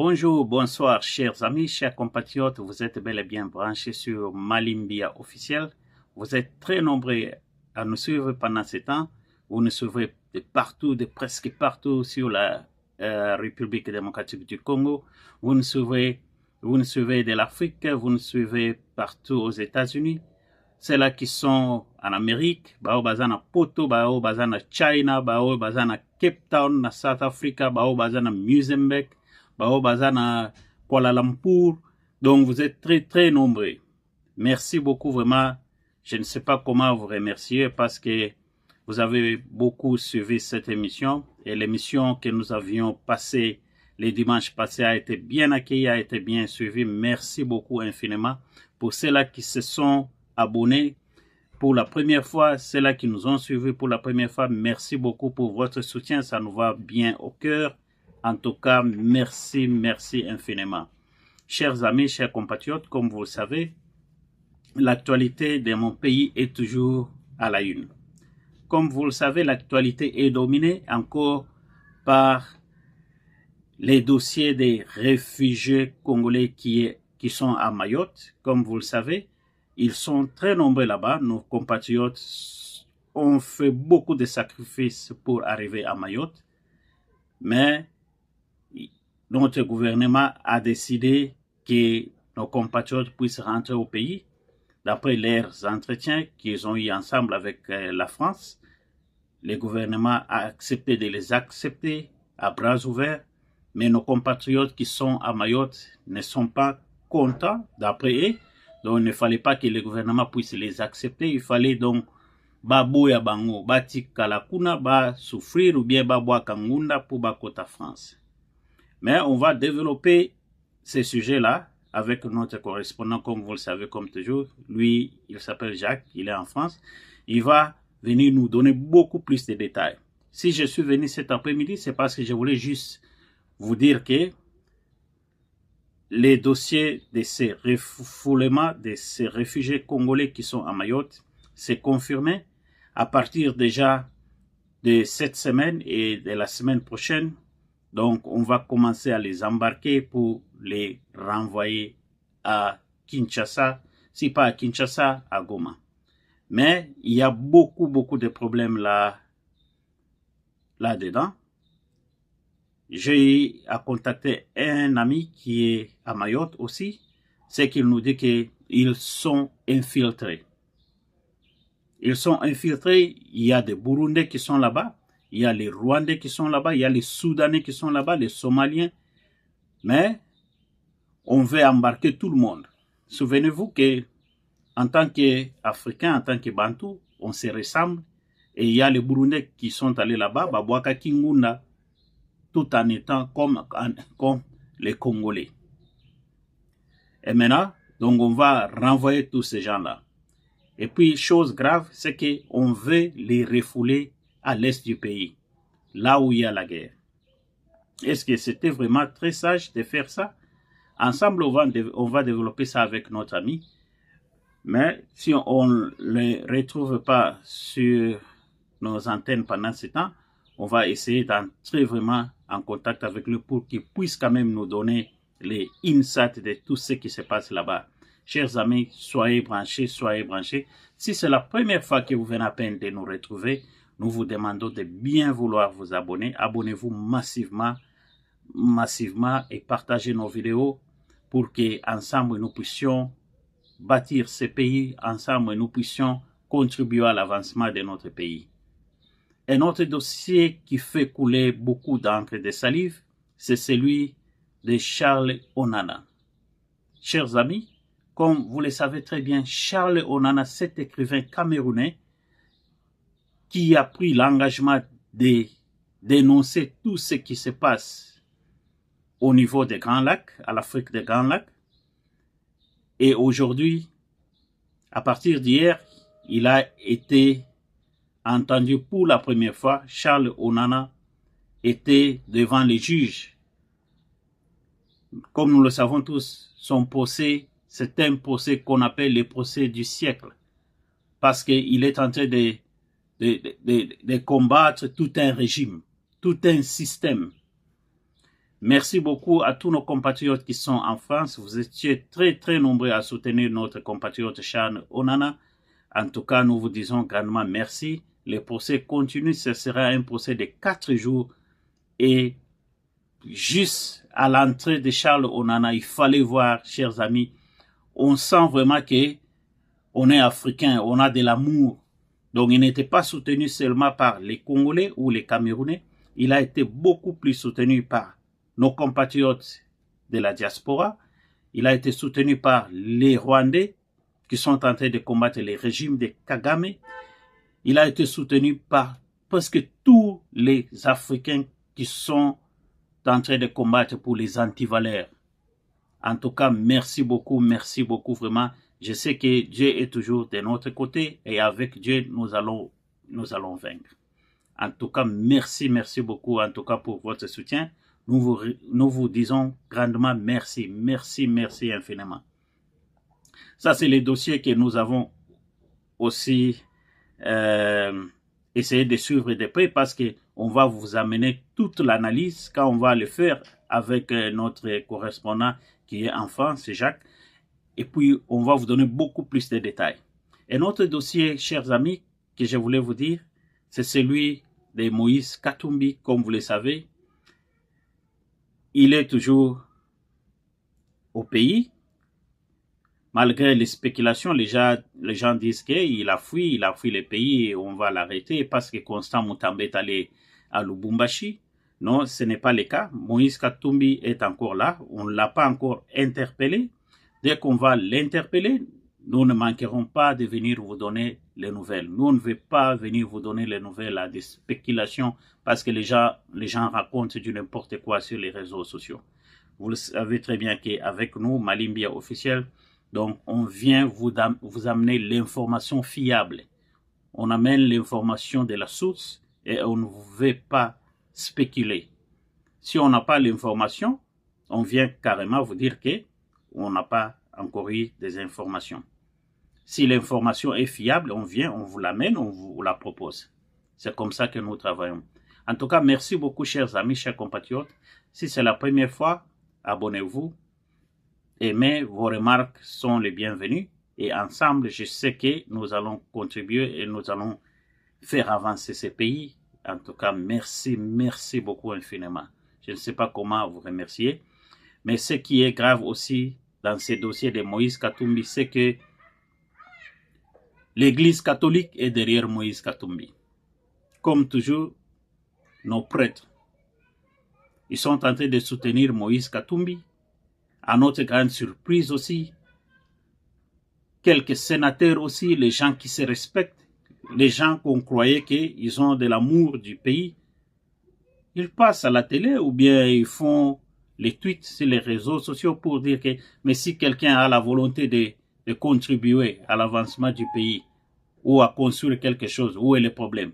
Bonjour, bonsoir, chers amis, chers compatriotes. Vous êtes bel et bien branchés sur Malimbia officiel. Vous êtes très nombreux à nous suivre pendant ce temps. Vous nous suivez de partout, de presque partout sur la République démocratique du Congo. Vous nous suivez de l'Afrique, vous nous suivez partout aux États-Unis. Ceux-là qui sont en Amérique, bao bazana Poto, bao bazana China, bao bazana Cape Town, na South Africa, bao bazana Mozambique, bao bazana Kuala Lumpur. Donc vous êtes très très nombreux. Merci beaucoup vraiment. Je ne sais pas comment vous remercier parce que vous avez beaucoup suivi cette émission et l'émission que nous avions passée les dimanches passés a été bien accueillie, a été bien suivie. Merci beaucoup infiniment pour ceux-là qui se sont abonnés pour la première fois, ceux-là qui nous ont suivis pour la première fois. Merci beaucoup pour votre soutien, ça nous va bien au cœur. En tout cas, merci infiniment. Chers amis, chers compatriotes, comme vous le savez, l'actualité de mon pays est toujours à la une. Comme vous le savez, l'actualité est dominée encore par les dossiers des réfugiés congolais qui sont à Mayotte. Comme vous le savez, ils sont très nombreux là-bas. Nos compatriotes ont fait beaucoup de sacrifices pour arriver à Mayotte. Mais notre gouvernement a décidé que nos compatriotes puissent rentrer au pays. D'après leurs entretiens qu'ils ont eu ensemble avec la France, le gouvernement a accepté de les accepter à bras ouverts. Mais nos compatriotes qui sont à Mayotte ne sont pas contents d'après eux. Donc il ne fallait pas que le gouvernement puisse les accepter. Il fallait donc baboya bango, batikala kuna, ba souffrir ou bien baboa kangunda pour bakota France. Mais on va développer ces sujets-là avec notre correspondant, comme vous le savez, comme toujours. Lui, il s'appelle Jacques, il est en France. Il va venir nous donner beaucoup plus de détails. Si je suis venu cet après-midi, c'est parce que je voulais juste vous dire que les dossiers de ces refoulements, de ces réfugiés congolais qui sont à Mayotte, c'est confirmé à partir déjà de cette semaine et de la semaine prochaine. Donc, on va commencer à les embarquer pour les renvoyer à Kinshasa, si pas à Kinshasa, à Goma. Mais il y a beaucoup de problèmes là-dedans. J'ai eu à contacter un ami qui est à Mayotte aussi. C'est qu'il nous dit qu'ils sont infiltrés. Ils sont infiltrés. Il y a des Burundais qui sont là-bas. Il y a les Rwandais qui sont là-bas. Il y a les Soudanais qui sont là-bas, les Somaliens. Mais on veut embarquer tout le monde. Souvenez-vous que en tant qu'Africains, en tant que Bantou, on se ressemble. Et il y a les Burundais qui sont allés là-bas, Babouaka Kingunda, tout en étant comme les Congolais. Et maintenant, donc on va renvoyer tous ces gens-là. Et puis, chose grave, c'est qu'on veut les refouler à l'est du pays, là où il y a la guerre. Est-ce que c'était vraiment très sage de faire ça? Ensemble, on va développer ça avec notre ami. Mais si on ne les retrouve pas sur nos antennes pendant ce temps, on va essayer d'entrer vraiment en contact avec lui pour qu'il puisse quand même nous donner les insights de tout ce qui se passe là-bas. Chers amis, soyez branchés, soyez branchés. Si c'est la première fois que vous venez à peine de nous retrouver, nous vous demandons de bien vouloir vous abonner. Abonnez-vous massivement et partagez nos vidéos pour qu'ensemble nous puissions bâtir ce pays, ensemble nous puissions contribuer à l'avancement de notre pays. Un autre dossier qui fait couler beaucoup d'encre de salive, c'est celui de Charles Onana. Chers amis, comme vous le savez très bien, Charles Onana, cet écrivain camerounais qui a pris l'engagement de dénoncer tout ce qui se passe au niveau des Grands Lacs, à l'Afrique des Grands Lacs. Et aujourd'hui, à partir d'hier, il a été entendu pour la première fois. Charles Onana était devant les juges. Comme nous le savons tous, son procès, c'est un procès qu'on appelle le procès du siècle. Parce qu'il est en train de combattre tout un régime, tout un système. Merci beaucoup à tous nos compatriotes qui sont en France. Vous étiez très nombreux à soutenir notre compatriote Charles Onana. En tout cas, nous vous disons grandement merci. Le procès continue. Ce sera un procès de 4 jours. Et juste à l'entrée de Charles Onana, il fallait voir, chers amis, on sent vraiment que on est africain, on a de l'amour. Donc, il n'était pas soutenu seulement par les Congolais ou les Camerounais. Il a été beaucoup plus soutenu par nos compatriotes de la diaspora. Il a été soutenu par les Rwandais qui sont en train de combattre le régime de Kagame. Il a été soutenu par presque tous les Africains qui sont en train de combattre pour les antivaleurs. En tout cas, merci beaucoup vraiment. Je sais que Dieu est toujours de notre côté et avec Dieu, nous allons vaincre. En tout cas, merci beaucoup en tout cas pour votre soutien. Nous vous disons grandement merci infiniment. Ça, c'est les dossiers que nous avons aussi essayé de suivre de près parce qu'on va vous amener toute l'analyse quand on va le faire avec notre correspondant qui est en France, c'est Jacques. Et puis, on va vous donner beaucoup plus de détails. Et notre dossier, chers amis, que je voulais vous dire, c'est celui de Moïse Katumbi, comme vous le savez. Il est toujours au pays. Malgré les spéculations, les gens disent qu'il a fui le pays et on va l'arrêter parce que Constant Mutamba est allé à Lubumbashi. Non, ce n'est pas le cas. Moïse Katumbi est encore là. On ne l'a pas encore interpellé. Dès qu'on va l'interpeller, nous ne manquerons pas de venir vous donner les nouvelles. Nous ne veut pas venir vous donner les nouvelles à des spéculations parce que les gens racontent du n'importe quoi sur les réseaux sociaux. Vous le savez très bien qu'avec nous, Malimbia officiel, donc on vient vous amener l'information fiable. On amène l'information de la source et on ne veut pas spéculer. Si on n'a pas l'information, on vient carrément vous dire que on n'a pas encore eu des informations. Si l'information est fiable, on vient, on vous l'amène, on vous la propose. C'est comme ça que nous travaillons. En tout cas, merci beaucoup, chers amis, chers compatriotes. Si c'est la première fois, abonnez-vous. Aimez, vos remarques sont les bienvenues. Et ensemble, je sais que nous allons contribuer et nous allons faire avancer ces pays. En tout cas, merci beaucoup infiniment. Je ne sais pas comment vous remercier. Mais ce qui est grave aussi dans ces dossiers de Moïse Katumbi, c'est que l'Église catholique est derrière Moïse Katumbi. Comme toujours, nos prêtres, ils sont en train de soutenir Moïse Katumbi. À notre grande surprise aussi, quelques sénateurs aussi, les gens qui se respectent, les gens qu'on croyait qu'ils ont de l'amour du pays, ils passent à la télé ou bien ils font les tweets sur les réseaux sociaux pour dire que mais si quelqu'un a la volonté de contribuer à l'avancement du pays ou à construire quelque chose, où est le problème?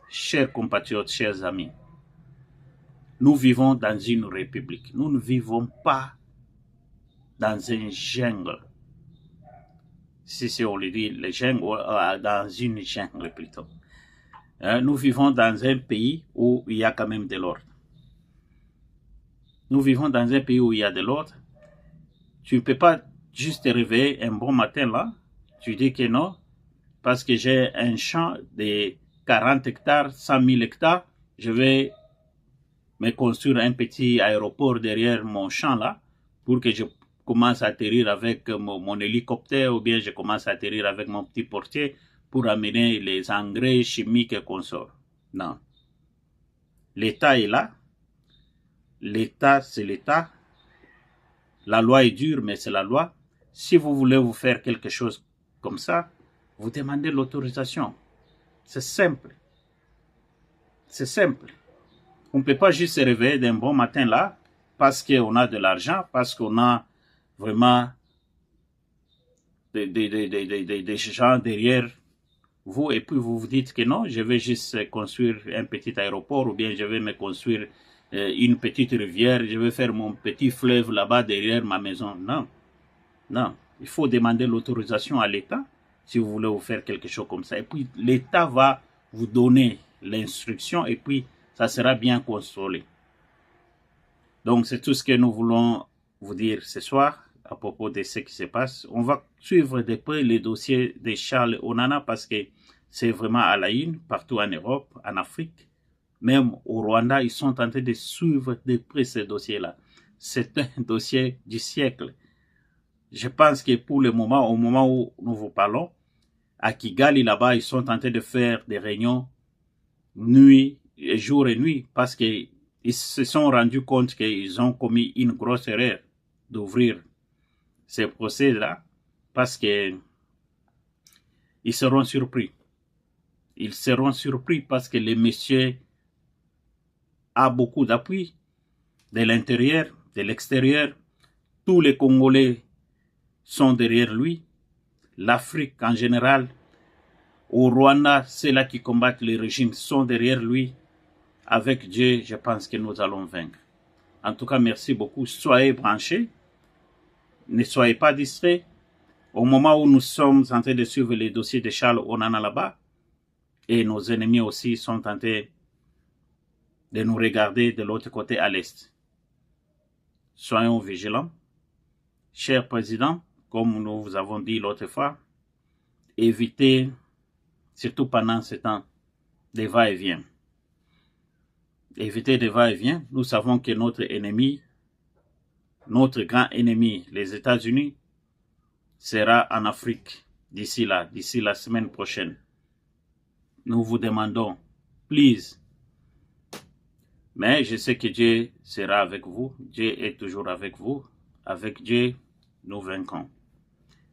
Chers compatriotes, chers amis, nous vivons dans une république. Nous ne vivons pas dans un jungle. Si on le dit, le jungle, dans une jungle plutôt. Nous vivons dans un pays où il y a quand même de l'ordre. Nous vivons dans un pays où il y a de l'ordre. Tu ne peux pas juste te réveiller un bon matin là. Tu dis que non, parce que j'ai un champ de 40 hectares, 100 000 hectares, je vais me construire un petit aéroport derrière mon champ là, pour que je commence à atterrir avec mon hélicoptère ou bien je commence à atterrir avec mon petit portier pour amener les engrais chimiques et consorts. Non. L'État est là. L'État, c'est l'État. La loi est dure, mais c'est la loi. Si vous voulez vous faire quelque chose comme ça, vous demandez l'autorisation. C'est simple. C'est simple. On ne peut pas juste se réveiller d'un bon matin là, parce qu'on a de l'argent, parce qu'on a vraiment des gens derrière vous, et puis vous vous dites que non, je vais juste construire un petit aéroport, ou bien je vais me construire une petite rivière, je vais faire mon petit fleuve là-bas derrière ma maison. Non, non. Il faut demander l'autorisation à l'État si vous voulez vous faire quelque chose comme ça. Et puis l'État va vous donner l'instruction et puis ça sera bien contrôlé. Donc, c'est tout ce que nous voulons vous dire ce soir à propos de ce qui se passe. On va suivre de près les dossiers de Charles Onana parce que c'est vraiment à la une partout en Europe, en Afrique. Même au Rwanda, ils sont en train de suivre de près ce dossier-là. C'est un dossier du siècle. Je pense que pour le moment, au moment où nous vous parlons, à Kigali, là-bas, ils sont en train de faire des réunions nuit, jour et nuit, parce qu'ils se sont rendus compte qu'ils ont commis une grosse erreur d'ouvrir ces procès-là, parce que ils seront surpris. Ils seront surpris parce que le monsieur a beaucoup d'appui de l'intérieur, de l'extérieur. Tous les Congolais sont derrière lui. L'Afrique en général, au Rwanda, ceux-là qui combattent le régime sont derrière lui. Avec Dieu, je pense que nous allons vaincre. En tout cas, merci beaucoup. Soyez branchés. Ne soyez pas distraits. Au moment où nous sommes en train de suivre les dossiers de Charles Onana là-bas, et nos ennemis aussi sont en train de nous regarder de l'autre côté à l'est. Soyons vigilants. Cher président, comme nous vous avons dit l'autre fois, évitez, surtout pendant ce temps, des va-et-vient. Évitez des va-et-vient. Nous savons que notre ennemi, notre grand ennemi, les États-Unis, sera en Afrique d'ici là, d'ici la semaine prochaine. Nous vous demandons, please. Mais je sais que Dieu sera avec vous. Dieu est toujours avec vous. Avec Dieu, nous vaincrons.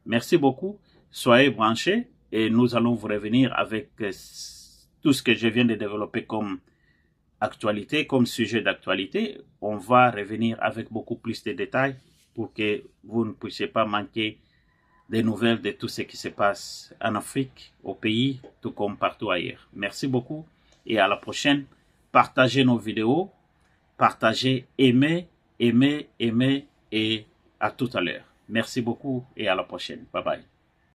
Merci beaucoup. Soyez branchés et nous allons vous revenir avec tout ce que je viens de développer comme actualité, comme sujet d'actualité. On va revenir avec beaucoup plus de détails pour que vous ne puissiez pas manquer des nouvelles de tout ce qui se passe en Afrique, au pays, tout comme partout ailleurs. Merci beaucoup et à la prochaine. Partagez nos vidéos, partagez, aimez et à tout à l'heure. Merci beaucoup et à la prochaine. Bye bye.